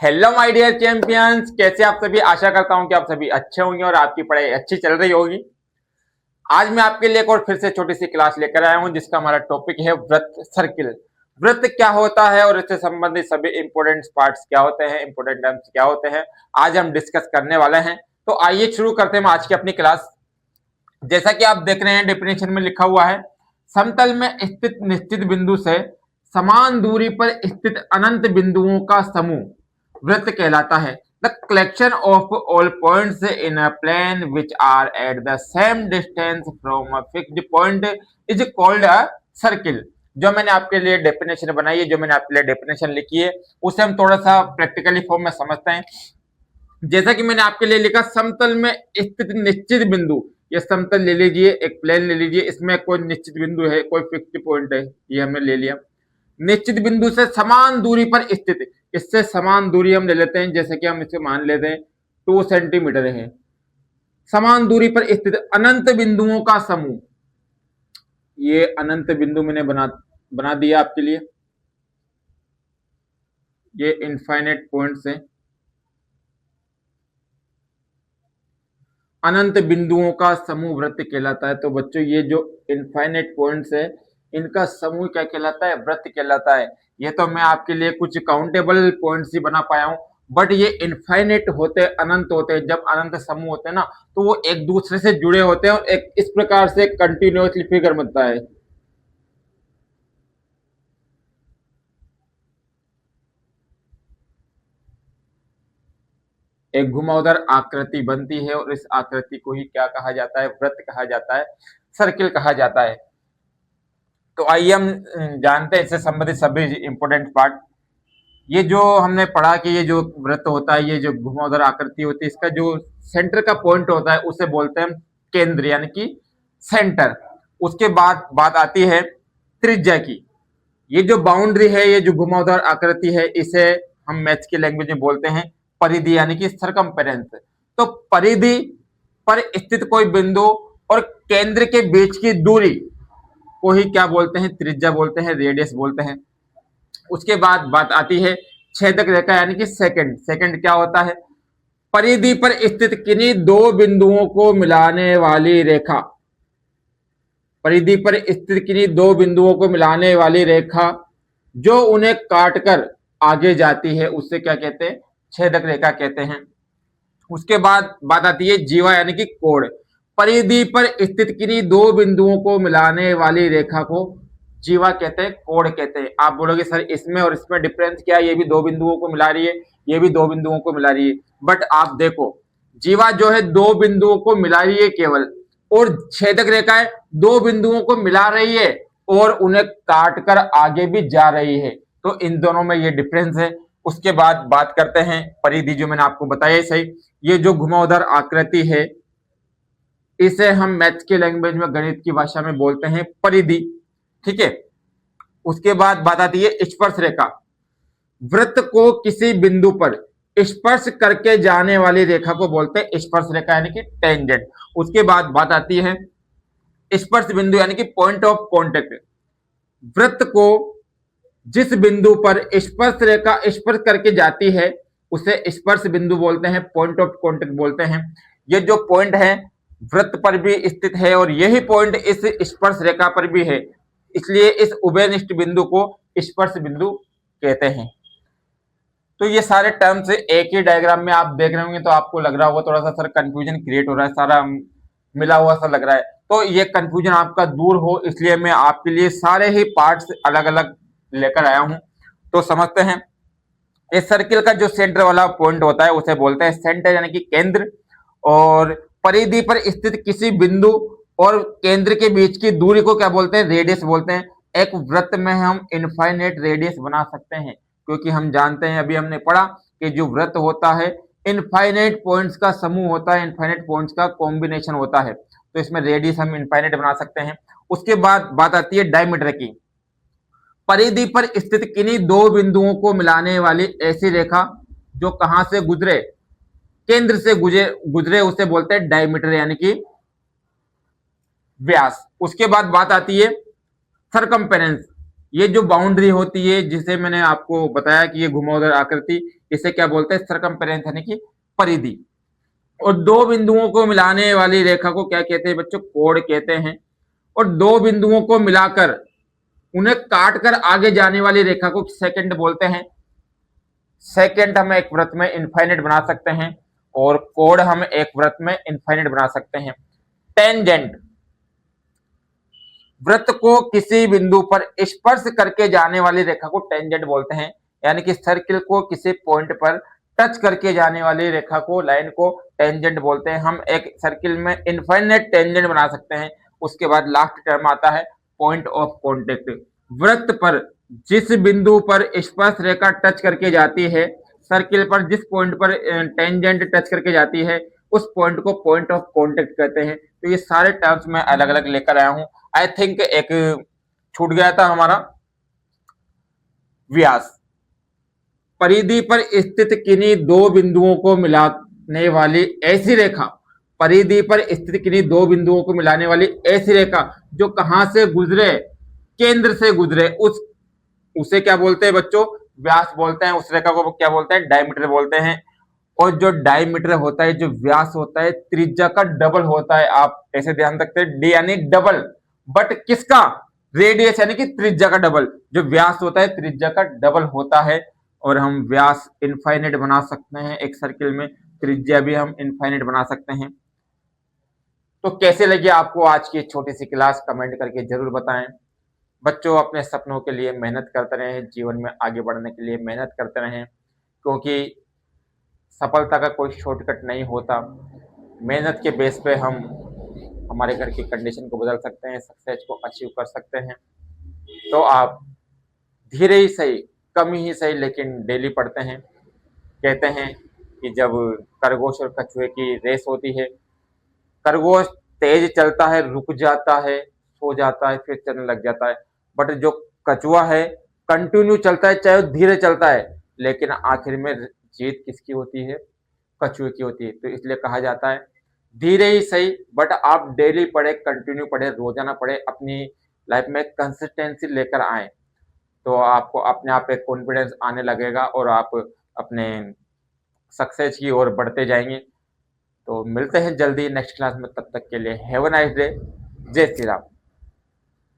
Hello my dear champions, कैसे आप सभी। आशा करता हूं कि आप सभी अच्छे होंगे और आपकी पढ़ाई अच्छी चल रही होगी। आज मैं आपके लिए एक और फिर से छोटी सी क्लास लेकर आया हूं जिसका हमारा टॉपिक है वृत्त सर्किल। वृत्त क्या होता है और इससे संबंधित सभी इंपोर्टेंट पार्ट्स क्या होते हैं, इंपोर्टेंट टर्म्स क्या होते हैं, आज हम डिस्कस करने वाले हैं। तो आइए शुरू करते हैं आज की अपनी क्लास। जैसा कि आप देख रहे हैं डेफिनेशन में लिखा हुआ है, समतल में स्थित निश्चित बिंदु से समान दूरी पर स्थित अनंत बिंदुओं का समूह वृत्त कहलाता है। The collection of all points in a plane which are at the same distance from a fixed point is called a circle. जो मैंने आपके लिए डेफिनेशन बनाई है, जो मैंने आपके लिए डेफिनेशन लिखी है, उसे हम थोड़ा सा प्रैक्टिकली फॉर्म में समझते हैं। जैसा कि मैंने आपके लिए लिखा, समतल में स्थित निश्चित बिंदु, ये समतल ले लीजिए, एक प्लेन ले लीजिए, इसमें कोई निश्चित बिंदु है, कोई फिक्स्ड पॉइंट है, ये हमने ले लिया। निश्चित बिंदु से समान दूरी पर स्थित, इससे समान दूरी हम ले लेते हैं, जैसे कि हम इसे मान लेते हैं 2 सेंटीमीटर है। समान दूरी पर स्थित अनंत बिंदुओं का समूह, ये अनंत बिंदु मैंने बना दिया आपके लिए, ये इनफाइनाइट पॉइंट्स है। अनंत बिंदुओं का समूह वृत्त कहलाता है। तो बच्चों, ये जो इनफाइनाइट पॉइंट्स है, इनका समूह क्या कहलाता है? वृत्त कहलाता है। ये तो मैं आपके लिए कुछ काउंटेबल पॉइंट्स ही बना पाया हूं, बट ये इनफाइनाइट होते, अनंत होते हैं। जब अनंत समूह होते हैं ना, तो वो एक दूसरे से जुड़े होते हैं और एक इस प्रकार से कंटिन्यूअसली फिगर बनता है। एक घुमावदार आकृति बनती है और इस आकृति को ही क्या कहा जाता है? वृत्त कहा जाता है, सर्किल कहा जाता है। तो आइए हम जानते हैं इससे संबंधित सभी इंपोर्टेंट पार्ट। ये जो हमने पढ़ा कि ये जो वृत्त होता है, ये जो घुमावदार आकृति होती है, इसका जो सेंटर का पॉइंट होता है उसे बोलते हैं केंद्र, यानी कि सेंटर। उसके बाद बात आती है त्रिज्या की। ये जो बाउंड्री है, ये जो घुमावदार आकृति है, इसे हम मैथ्स की लैंग्वेज में बोलते हैं परिधि, यानी कि सरकमफेरेंस। तो परिधि पर स्थित कोई बिंदु और केंद्र के बीच की दूरी को ही क्या बोलते हैं? त्रिज्या बोलते हैं, रेडियस बोलते हैं। उसके बाद बात आती है छेदक रेखा, यानी कि सेकंड। सेकंड क्या होता है? परिधि पर स्थित किन्हीं दो बिंदुओं को मिलाने वाली रेखा। परिधि पर स्थित किन्हीं दो बिंदुओं को मिलाने वाली रेखा जो उन्हें काटकर आगे जाती है, उससे क्या कहते हैं? छेदक रेखा कहते हैं। उसके बाद बात आती है जीवा, यानी कि कोण। परिधि पर स्थित किन्हीं दो बिंदुओं को मिलाने वाली रेखा को जीवा कहते हैं, कोण कहते हैं। आप बोलोगे सर इसमें और इसमें डिफरेंस क्या है? ये भी दो बिंदुओं को मिला रही है, ये भी दो बिंदुओं को मिला रही है, बट आप देखो, जीवा जो है दो बिंदुओं को मिला रही है केवल, और छेदक रेखा है दो बिंदुओं को मिला रही है और उन्हें काटकर आगे भी जा रही है। तो इन दोनों में ये डिफरेंस है। उसके बाद बात करते हैं परिधि, जो मैंने आपको बताया सही। ये जो घुमावदार आकृति है, इसे हम मैथ्स की लैंग्वेज में, गणित की भाषा में बोलते हैं परिधि, ठीक है। उसके बाद बात आती है स्पर्श रेखा। वृत्त को किसी बिंदु पर स्पर्श करके जाने वाली रेखा को बोलते हैं स्पर्श रेखा, यानी कि टेंजेंट। उसके बाद बात आती है स्पर्श बिंदु, यानी कि पॉइंट ऑफ कॉन्टेक्ट। वृत्त को जिस बिंदु पर स्पर्श रेखा स्पर्श करके जाती है उसे स्पर्श बिंदु बोलते हैं, पॉइंट ऑफ कॉन्टेक्ट बोलते हैं। ये जो पॉइंट है वृत्त पर भी स्थित है और यही पॉइंट इस स्पर्श रेखा पर भी है, इसलिए इस उभयनिष्ठ बिंदु को स्पर्श बिंदु कहते हैं। तो ये सारे टर्म्स एक ही डायग्राम में आप देख रहे होंगे, तो आपको लग रहा होगा थोड़ा सा सर कंफ्यूजन क्रिएट हो रहा है, सारा मिला हुआ सा लग रहा है। तो ये कंफ्यूजन आपका दूर हो, इसलिए मैं आपके लिए सारे ही पार्ट्स अलग अलग लेकर आया हूं। तो समझते हैं, इस सर्किल का जो सेंटर वाला पॉइंट होता है उसे बोलते हैं सेंटर, यानी कि केंद्र। और परिधि पर स्थित किसी बिंदु और केंद्र के बीच की दूरी को क्या बोलते हैं? रेडियस बोलते हैं। एक वृत्त में हम इनफाइनाइट रेडियस बना सकते हैं, क्योंकि हम जानते हैं, अभी हमने पढ़ा कि जो वृत्त होता है इनफाइनाइट पॉइंट्स का समूह होता है, इनफाइनाइट पॉइंट्स का कॉम्बिनेशन होता है। तो इसमें रेडियस हम इनफाइनाइट बना सकते हैं। उसके बाद बात आती है डायमीटर की। परिधि पर स्थित किन्हीं दो बिंदुओं को मिलाने वाली ऐसी रेखा जो कहां से गुजरे? केंद्र से गुजरे उसे बोलते हैं डायमीटर, यानी कि व्यास। उसके बाद बात आती है सरकमफेरेंस। ये जो बाउंड्री होती है जिसे मैंने आपको बताया कि ये घुमावदार आकृति, इसे क्या बोलते हैं, सरकमफेरेंस यानी कि परिधि। और दो बिंदुओं को मिलाने वाली रेखा को क्या कहते हैं बच्चों, कोण कहते हैं। और दो बिंदुओं को मिलाकर उन्हें काटकर आगे जाने वाली रेखा को सेकंड बोलते हैं। सेकंड हम एक वृत्त में इनफाइनाइट बना सकते हैं और कोण हम एक वृत्त में इनफाइनाइट बना सकते हैं। टेंजेंट, वृत्त को किसी बिंदु पर स्पर्श करके जाने वाली रेखा को टेंजेंट बोलते हैं, यानी कि सर्किल को किसी पॉइंट पर टच करके जाने वाली रेखा को, लाइन को टेंजेंट बोलते हैं। हम एक सर्किल में इनफाइनाइट टेंजेंट बना सकते हैं। उसके बाद लास्ट टर्म आता है पॉइंट ऑफ कॉन्टेक्ट। वृत्त पर जिस बिंदु पर स्पर्श रेखा टच करके जाती है, सर्किल पर जिस पॉइंट पर टेंजेंट टच करके जाती है, उस पॉइंट को पॉइंट ऑफ कॉन्टेक्ट कहते हैं। तो ये सारे टर्म्स मैं अलग अलग लेकर आया हूं। आई थिंक एक छूट गया था हमारा व्यास। परिधि पर स्थित किन्हीं दो बिंदुओं को मिलाने वाली ऐसी रेखा, परिधि पर स्थित किन्हीं दो बिंदुओं को मिलाने वाली ऐसी रेखा जो कहां से गुजरे, केंद्र से गुजरे, उसे क्या बोलते हैं बच्चों, व्यास बोलते हैं। उस रेखा को क्या बोलते हैं, डायमीटर बोलते हैं। और जो डायमीटर होता है, जो व्यास होता है, त्रिज्या का डबल होता है। आप ऐसे ध्यान रखते हैं, डी यानी डबल, बट किसका, रेडियस यानी कि त्रिज्या का डबल। जो व्यास होता है त्रिज्या का डबल होता है। और हम व्यास इनफाइनाइट बना सकते हैं एक सर्किल में, त्रिज्या भी हम इनफाइनाइट बना सकते हैं। तो कैसे लगी आपको आज की छोटी सी क्लास, कमेंट करके जरूर बताएं। बच्चों अपने सपनों के लिए मेहनत करते रहें, जीवन में आगे बढ़ने के लिए मेहनत करते रहें, क्योंकि सफलता का कोई शॉर्टकट नहीं होता। मेहनत के बेस पे हम हमारे घर की कंडीशन को बदल सकते हैं, सक्सेस को अचीव कर सकते हैं। तो आप धीरे ही सही, कम ही सही, लेकिन डेली पढ़ते हैं। कहते हैं कि जब खरगोश और कछुए की रेस होती है, खरगोश तेज चलता है, रुक जाता है, सो जाता है, फिर चलने लग जाता है। बट जो कछुआ है कंटिन्यू चलता है, चाहे धीरे चलता है, लेकिन आखिर में जीत किसकी होती है, कछुए की होती है। तो इसलिए कहा जाता है धीरे ही सही, बट आप डेली पढ़े, कंटिन्यू पढ़े, रोजाना पढ़े, अपनी लाइफ में कंसिस्टेंसी लेकर आए, तो आपको अपने आप एक कॉन्फिडेंस आने लगेगा और आप अपने सक्सेस की ओर बढ़ते जाएंगे। तो मिलते हैं जल्दी नेक्स्ट क्लास में, तब तक के लिए हैव अ नाइस डे। जय श्री राम।